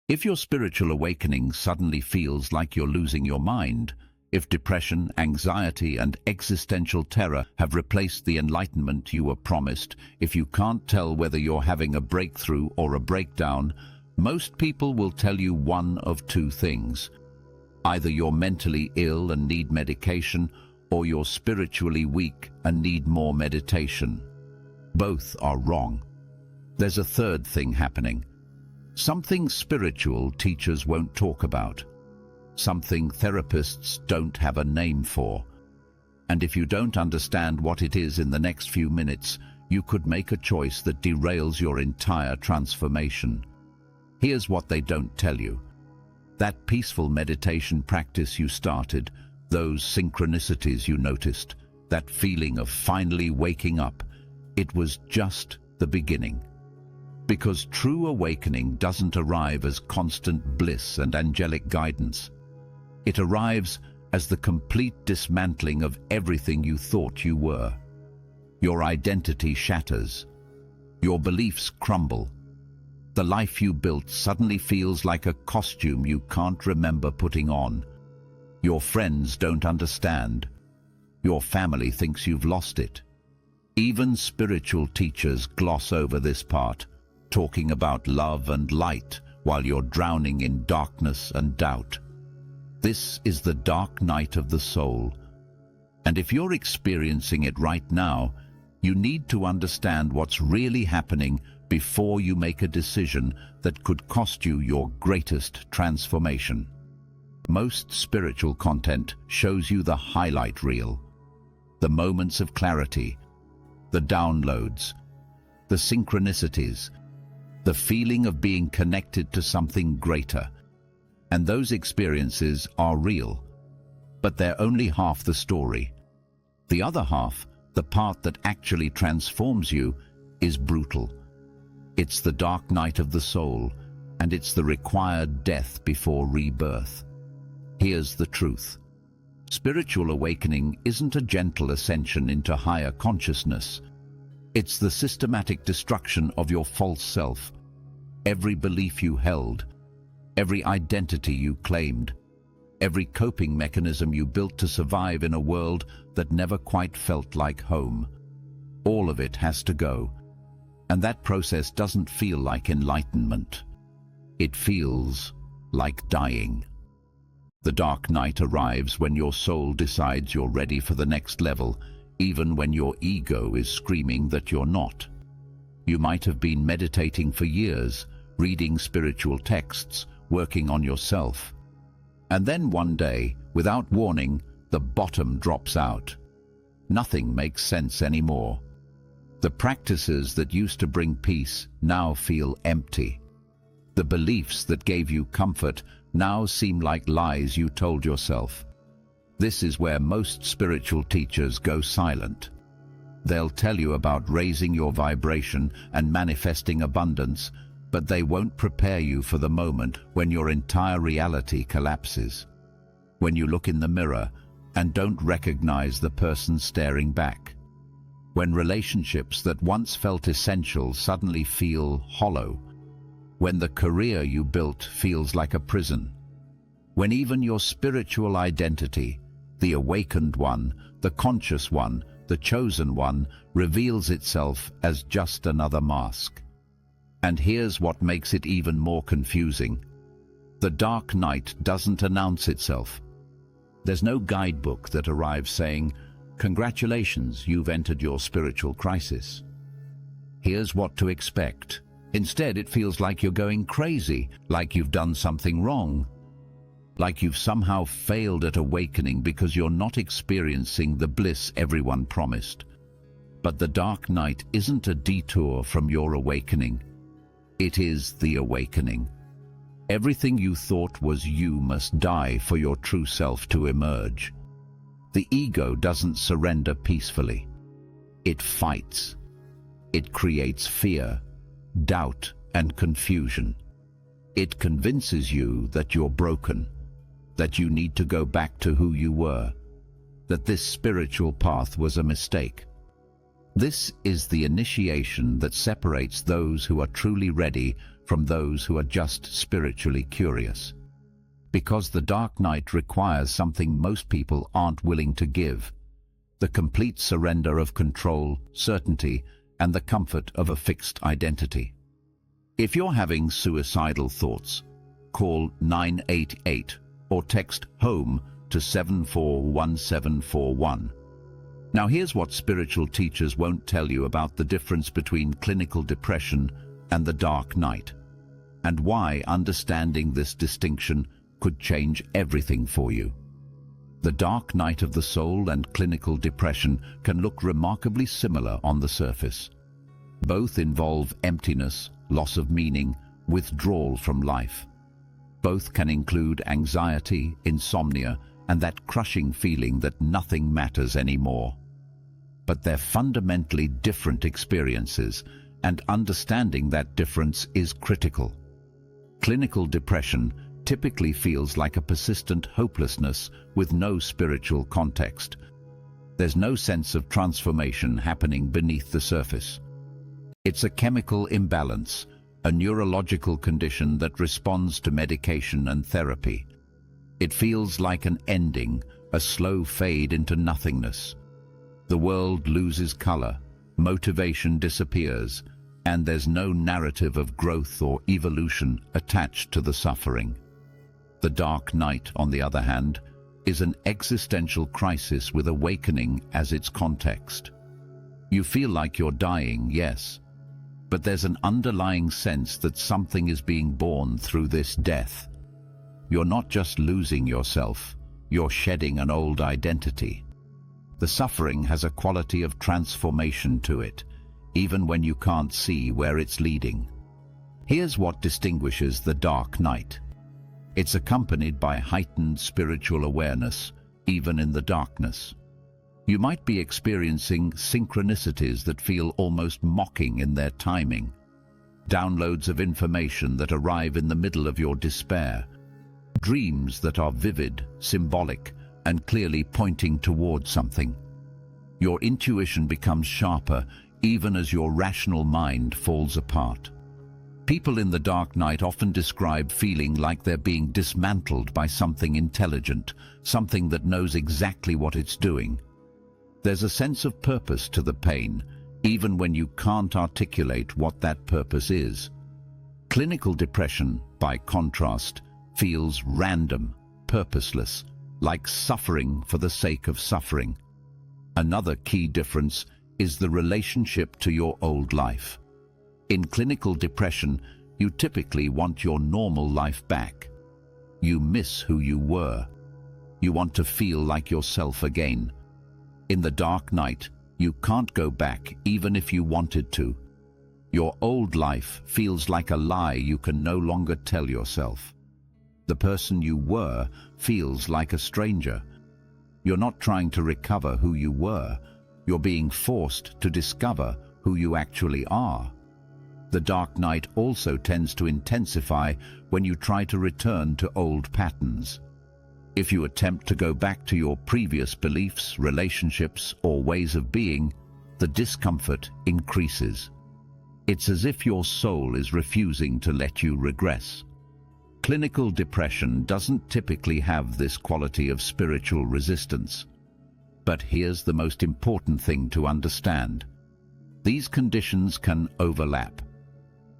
If your spiritual awakening suddenly feels like you're losing your mind, if depression, anxiety, and existential terror have replaced the enlightenment you were promised, if you can't tell whether you're having a breakthrough or a breakdown, most people will tell you one of two things. Either you're mentally ill and need medication, or you're spiritually weak and need more meditation. Both are wrong. There's a third thing happening. Something spiritual teachers won't talk about. Something therapists don't have a name for. And if you don't understand what it is in the next few minutes, you could make a choice that derails your entire transformation. Here's what they don't tell you. That peaceful meditation practice you started, those synchronicities you noticed, that feeling of finally waking up, it was just the beginning. Because true awakening doesn't arrive as constant bliss and angelic guidance. It arrives as the complete dismantling of everything you thought you were. Your identity shatters. Your beliefs crumble. The life you built suddenly feels like a costume you can't remember putting on. Your friends don't understand. Your family thinks you've lost it. Even spiritual teachers gloss over this part, talking about love and light while you're drowning in darkness and doubt. This is the dark night of the soul. And if you're experiencing it right now, you need to understand what's really happening before you make a decision that could cost you your greatest transformation. Most spiritual content shows you the highlight reel, the moments of clarity, the downloads, the synchronicities, the feeling of being connected to something greater. And those experiences are real, but they're only half the story. The other half, the part that actually transforms you, is brutal. It's the dark night of the soul, and it's the required death before rebirth. Here's the truth. Spiritual awakening isn't a gentle ascension into higher consciousness. It's the systematic destruction of your false self. Every belief you held, every identity you claimed, every coping mechanism you built to survive in a world that never quite felt like home. All of it has to go. And that process doesn't feel like enlightenment. It feels like dying. The dark night arrives when your soul decides you're ready for the next level, even when your ego is screaming that you're not. You might have been meditating for years, reading spiritual texts, working on yourself. And then one day, without warning, the bottom drops out. Nothing makes sense anymore. The practices that used to bring peace now feel empty. The beliefs that gave you comfort now seem like lies you told yourself. This is where most spiritual teachers go silent. They'll tell you about raising your vibration and manifesting abundance, but they won't prepare you for the moment when your entire reality collapses. When you look in the mirror and don't recognize the person staring back. When relationships that once felt essential suddenly feel hollow. When the career you built feels like a prison. When even your spiritual identity, the awakened one, the conscious one, the chosen one, reveals itself as just another mask. And here's what makes it even more confusing. The dark night doesn't announce itself. There's no guidebook that arrives saying, "Congratulations, you've entered your spiritual crisis. Here's what to expect." Instead, it feels like you're going crazy, like you've done something wrong, like you've somehow failed at awakening because you're not experiencing the bliss everyone promised. But the dark night isn't a detour from your awakening. It is the awakening. Everything you thought was you must die for your true self to emerge. The ego doesn't surrender peacefully. It fights. It creates fear, doubt, and confusion. It convinces you that you're broken, that you need to go back to who you were, that this spiritual path was a mistake. This is the initiation that separates those who are truly ready from those who are just spiritually curious. Because the dark night requires something most people aren't willing to give: the complete surrender of control, certainty, and the comfort of a fixed identity. If you're having suicidal thoughts, call 988 or text HOME to 741741. Now here's what spiritual teachers won't tell you about the difference between clinical depression and the dark night, and why understanding this distinction could change everything for you. The dark night of the soul and clinical depression can look remarkably similar on the surface. Both involve emptiness, loss of meaning, withdrawal from life. Both can include anxiety, insomnia, and that crushing feeling that nothing matters anymore. But they're fundamentally different experiences, and understanding that difference is critical. Clinical depression typically feels like a persistent hopelessness with no spiritual context. There's no sense of transformation happening beneath the surface. It's a chemical imbalance, a neurological condition that responds to medication and therapy. It feels like an ending, a slow fade into nothingness. The world loses color, motivation disappears, and there's no narrative of growth or evolution attached to the suffering. The dark night, on the other hand, is an existential crisis with awakening as its context. You feel like you're dying, yes, but there's an underlying sense that something is being born through this death. You're not just losing yourself, you're shedding an old identity. The suffering has a quality of transformation to it, even when you can't see where it's leading. Here's what distinguishes the dark night. It's accompanied by heightened spiritual awareness, even in the darkness. You might be experiencing synchronicities that feel almost mocking in their timing. Downloads of information that arrive in the middle of your despair. Dreams that are vivid, symbolic, and clearly pointing toward something. Your intuition becomes sharper even as your rational mind falls apart. People in the dark night often describe feeling like they're being dismantled by something intelligent, something that knows exactly what it's doing. There's a sense of purpose to the pain, even when you can't articulate what that purpose is. Clinical depression, by contrast, feels random, purposeless, like suffering for the sake of suffering. Another key difference is the relationship to your old life. In clinical depression, you typically want your normal life back. You miss who you were. You want to feel like yourself again. In the dark night, you can't go back even if you wanted to. Your old life feels like a lie you can no longer tell yourself. The person you were feels like a stranger. You're not trying to recover who you were. You're being forced to discover who you actually are. The dark night also tends to intensify when you try to return to old patterns. If you attempt to go back to your previous beliefs, relationships, or ways of being, the discomfort increases. It's as if your soul is refusing to let you regress. Clinical depression doesn't typically have this quality of spiritual resistance. But here's the most important thing to understand. These conditions can overlap.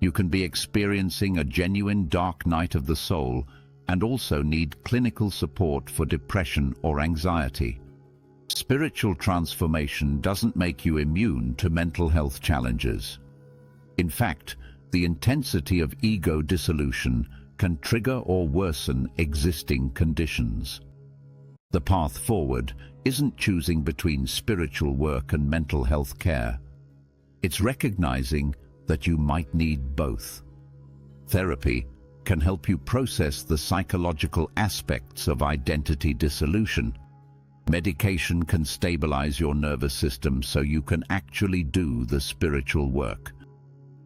You can be experiencing a genuine dark night of the soul and also need clinical support for depression or anxiety. Spiritual transformation doesn't make you immune to mental health challenges. In fact, the intensity of ego dissolution can trigger or worsen existing conditions. The path forward isn't choosing between spiritual work and mental health care. It's recognizing that you might need both. Therapy can help you process the psychological aspects of identity dissolution. Medication can stabilize your nervous system so you can actually do the spiritual work.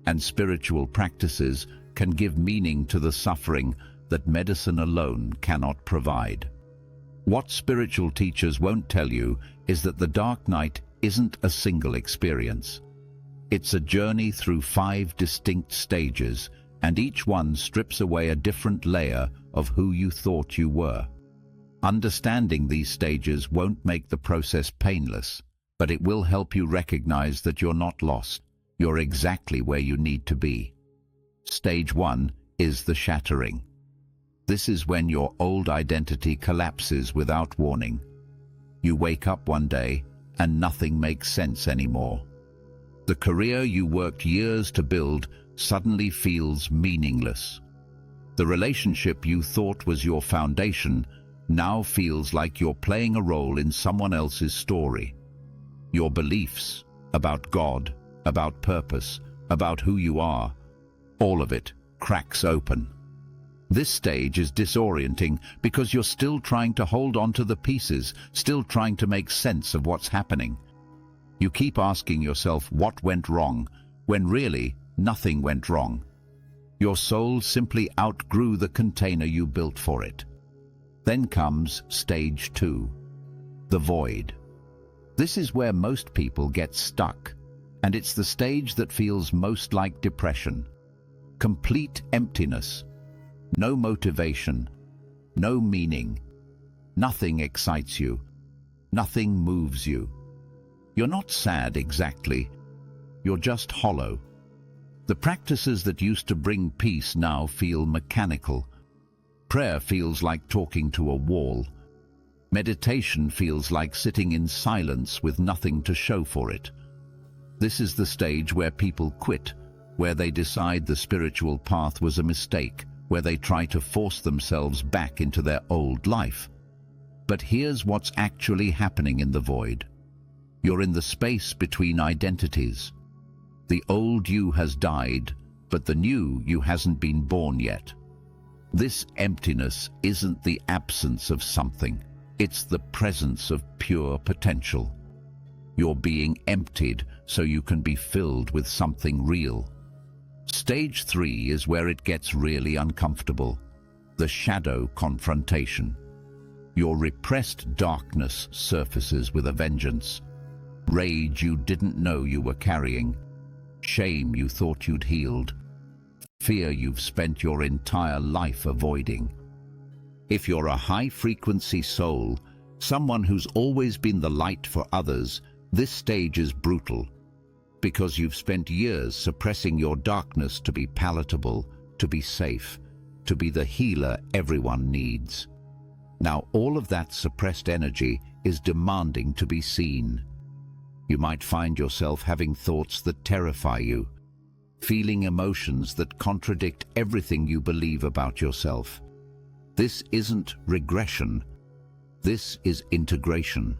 And spiritual practices can give meaning to the suffering that medicine alone cannot provide. What spiritual teachers won't tell you is that the dark night isn't a single experience. It's a journey through 5 distinct stages, and each one strips away a different layer of who you thought you were. Understanding these stages won't make the process painless, but it will help you recognize that you're not lost. You're exactly where you need to be. Stage 1 is the shattering. This is when your old identity collapses without warning. You wake up one day and nothing makes sense anymore. The career you worked years to build suddenly feels meaningless. The relationship you thought was your foundation now feels like you're playing a role in someone else's story. Your beliefs about God, about purpose, about who you are, all of it cracks open. This stage is disorienting because you're still trying to hold on to the pieces, still trying to make sense of what's happening. You keep asking yourself what went wrong, when really nothing went wrong. Your soul simply outgrew the container you built for it. Then comes stage 2, the void. This is where most people get stuck, and it's the stage that feels most like depression. Complete emptiness. No motivation, no meaning. Nothing excites you. Nothing moves you. You're not sad exactly. You're just hollow. The practices that used to bring peace now feel mechanical. Prayer feels like talking to a wall. Meditation feels like sitting in silence with nothing to show for it. This is the stage where people quit, where they decide the spiritual path was a mistake, where they try to force themselves back into their old life. But here's what's actually happening in the void. You're in the space between identities. The old you has died, but the new you hasn't been born yet. This emptiness isn't the absence of something. It's the presence of pure potential. You're being emptied so you can be filled with something real. Stage 3 is where it gets really uncomfortable. The shadow confrontation. Your repressed darkness surfaces with a vengeance. Rage you didn't know you were carrying. Shame you thought you'd healed. Fear you've spent your entire life avoiding. If you're a high-frequency soul, someone who's always been the light for others, this stage is brutal. Because you've spent years suppressing your darkness to be palatable, to be safe, to be the healer everyone needs. Now all of that suppressed energy is demanding to be seen. You might find yourself having thoughts that terrify you, feeling emotions that contradict everything you believe about yourself. This isn't regression. This is integration.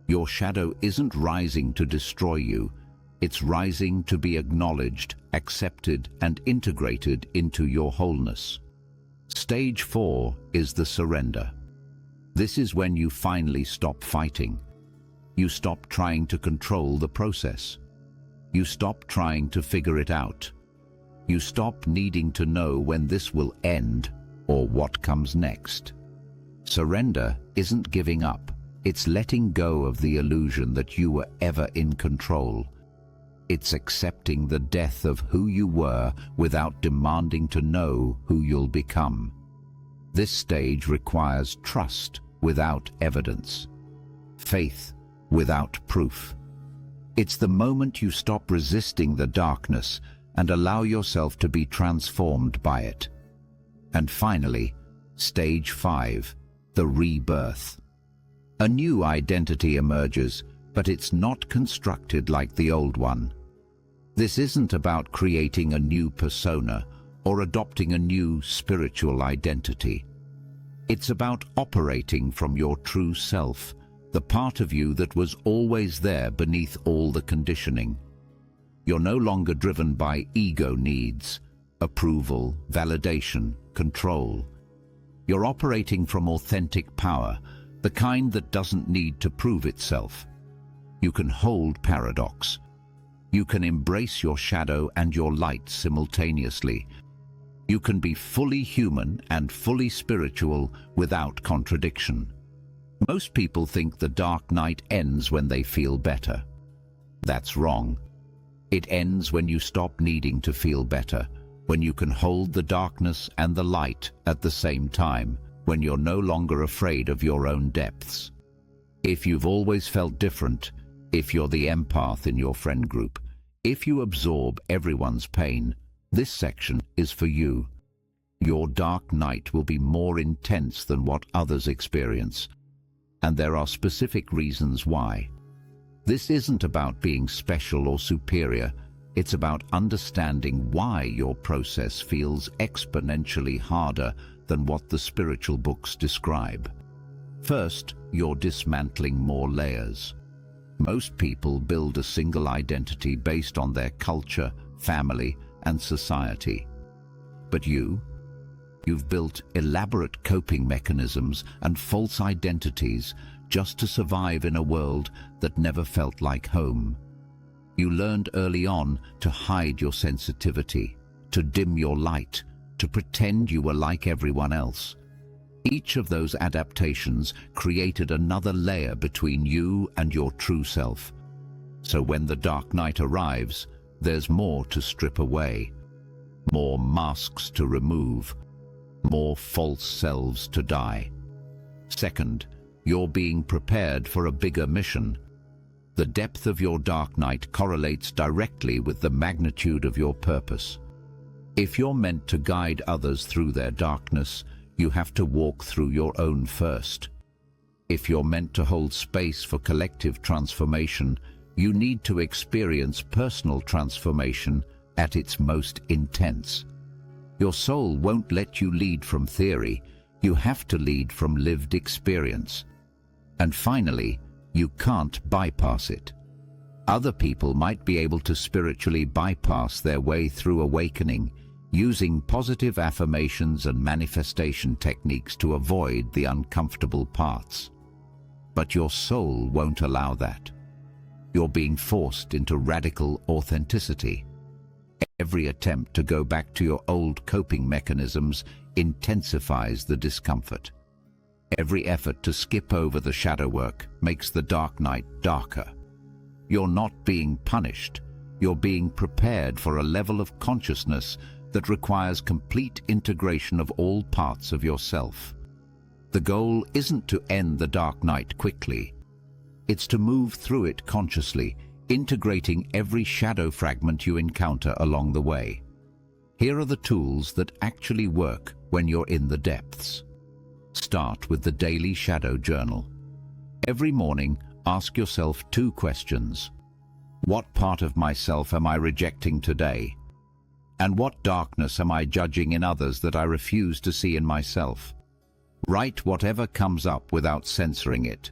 Your shadow isn't rising to destroy you. It's rising to be acknowledged, accepted, and integrated into your wholeness. Stage 4 is the surrender. This is when you finally stop fighting. You stop trying to control the process. You stop trying to figure it out. You stop needing to know when this will end or what comes next. Surrender isn't giving up. It's letting go of the illusion that you were ever in control. It's accepting the death of who you were without demanding to know who you'll become. This stage requires trust without evidence, faith without proof. It's the moment you stop resisting the darkness and allow yourself to be transformed by it. And finally, stage 5, the rebirth. A new identity emerges, but it's not constructed like the old one. This isn't about creating a new persona or adopting a new spiritual identity. It's about operating from your true self, the part of you that was always there beneath all the conditioning. You're no longer driven by ego needs, approval, validation, control. You're operating from authentic power, the kind that doesn't need to prove itself. You can hold paradox. You can embrace your shadow and your light simultaneously. You can be fully human and fully spiritual without contradiction. Most people think the dark night ends when they feel better. That's wrong. It ends when you stop needing to feel better, when you can hold the darkness and the light at the same time, when you're no longer afraid of your own depths. If you've always felt different, if you're the empath in your friend group, if you absorb everyone's pain, this section is for you. Your dark night will be more intense than what others experience, and there are specific reasons why. This isn't about being special or superior, it's about understanding why your process feels exponentially harder than what the spiritual books describe. First, you're dismantling more layers. Most people build a single identity based on their culture, family, and society. But you've built elaborate coping mechanisms and false identities just to survive in a world that never felt like home. You learned early on to hide your sensitivity, to dim your light, to pretend you were like everyone else. Each of those adaptations created another layer between you and your true self. So when the dark night arrives, there's more to strip away, more masks to remove, more false selves to die. Second, you're being prepared for a bigger mission. The depth of your dark night correlates directly with the magnitude of your purpose. If you're meant to guide others through their darkness, you have to walk through your own first. If you're meant to hold space for collective transformation, you need to experience personal transformation at its most intense. Your soul won't let you lead from theory. You have to lead from lived experience. And finally, you can't bypass it. Other people might be able to spiritually bypass their way through awakening, using positive affirmations and manifestation techniques to avoid the uncomfortable parts. But your soul won't allow that. You're being forced into radical authenticity. Every attempt to go back to your old coping mechanisms intensifies the discomfort. Every effort to skip over the shadow work makes the dark night darker. You're not being punished. You're being prepared for a level of consciousness that requires complete integration of all parts of yourself. The goal isn't to end the dark night quickly. It's to move through it consciously, integrating every shadow fragment you encounter along the way. Here are the tools that actually work when you're in the depths. Start with the daily shadow journal. Every morning, ask yourself 2 questions. What part of myself am I rejecting today? And what darkness am I judging in others that I refuse to see in myself? Write whatever comes up without censoring it.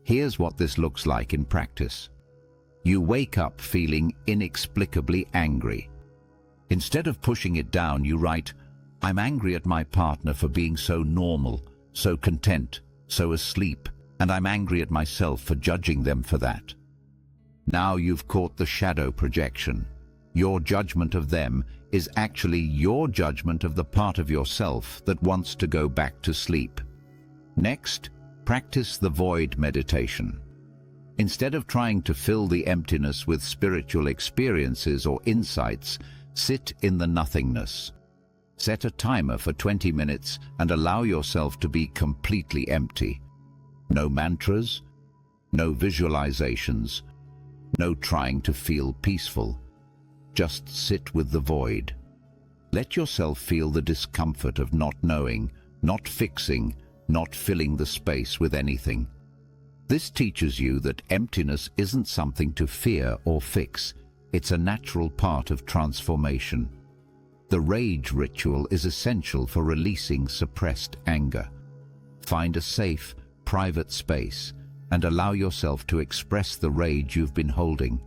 Here's what this looks like in practice. You wake up feeling inexplicably angry. Instead of pushing it down, you write, I'm angry at my partner for being so normal, so content, so asleep, and I'm angry at myself for judging them for that. Now you've caught the shadow projection. Your judgment of them is actually your judgment of the part of yourself that wants to go back to sleep. Next, practice the void meditation. Instead of trying to fill the emptiness with spiritual experiences or insights, sit in the nothingness. Set a timer for 20 minutes and allow yourself to be completely empty. No mantras, no visualizations, no trying to feel peaceful. Just sit with the void. Let yourself feel the discomfort of not knowing, not fixing, not filling the space with anything. This teaches you that emptiness isn't something to fear or fix. It's a natural part of transformation. The rage ritual is essential for releasing suppressed anger. Find a safe, private space and allow yourself to express the rage you've been holding.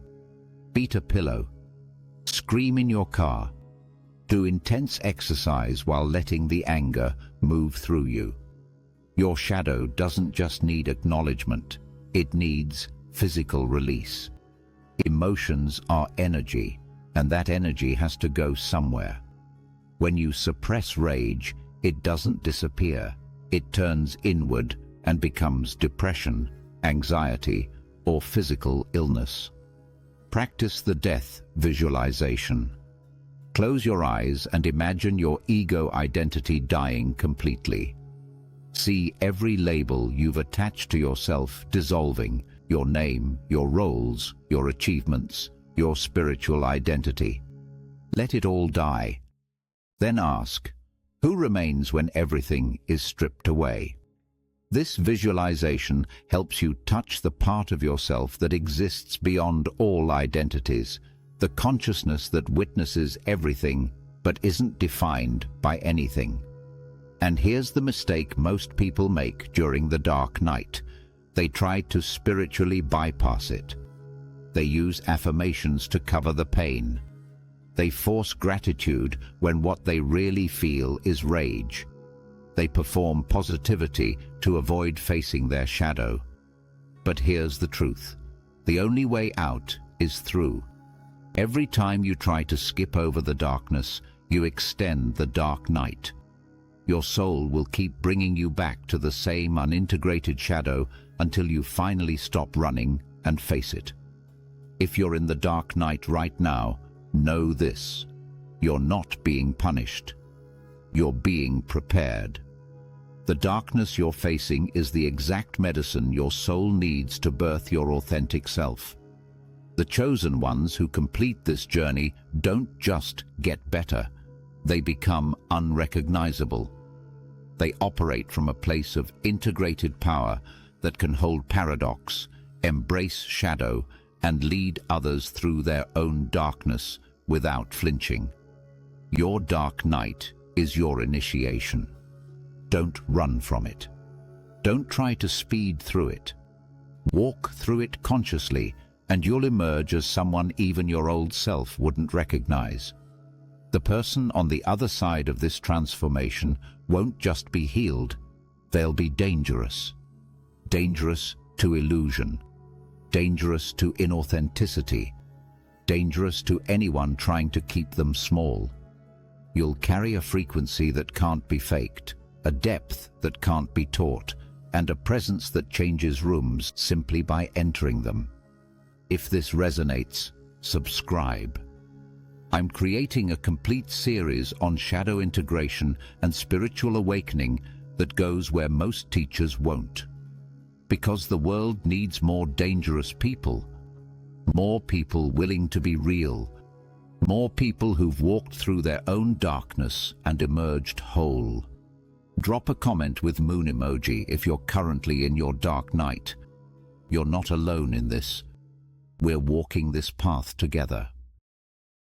Beat a pillow. Scream in your car. Do intense exercise while letting the anger move through you. Your shadow doesn't just need acknowledgement, it needs physical release. Emotions are energy, and that energy has to go somewhere. When you suppress rage, it doesn't disappear. It turns inward and becomes depression, anxiety, or physical illness. Practice the death visualization. Close your eyes and imagine your ego identity dying completely. See every label you've attached to yourself dissolving, your name, your roles, your achievements, your spiritual identity. Let it all die. Then ask, who remains when everything is stripped away? This visualization helps you touch the part of yourself that exists beyond all identities, the consciousness that witnesses everything but isn't defined by anything. And here's the mistake most people make during the dark night. They try to spiritually bypass it. They use affirmations to cover the pain. They force gratitude when what they really feel is rage. They perform positivity to avoid facing their shadow. But here's the truth. The only way out is through. Every time you try to skip over the darkness, you extend the dark night. Your soul will keep bringing you back to the same unintegrated shadow until you finally stop running and face it. If you're in the dark night right now, know this: you're not being punished. You're being prepared. The darkness you're facing is the exact medicine your soul needs to birth your authentic self. The chosen ones who complete this journey don't just get better, they become unrecognizable. They operate from a place of integrated power that can hold paradox, embrace shadow, and lead others through their own darkness without flinching. Your dark night is your initiation. Don't run from it. Don't try to speed through it. Walk through it consciously, and you'll emerge as someone even your old self wouldn't recognize. The person on the other side of this transformation won't just be healed, they'll be dangerous. Dangerous to illusion. Dangerous to inauthenticity. Dangerous to anyone trying to keep them small. You'll carry a frequency that can't be faked, a depth that can't be taught, and a presence that changes rooms simply by entering them. If this resonates, subscribe. I'm creating a complete series on shadow integration and spiritual awakening that goes where most teachers won't. Because the world needs more dangerous people, more people willing to be real, more people who've walked through their own darkness and emerged whole. Drop a comment with moon emoji if you're currently in your dark night. You're not alone in this. We're walking this path together.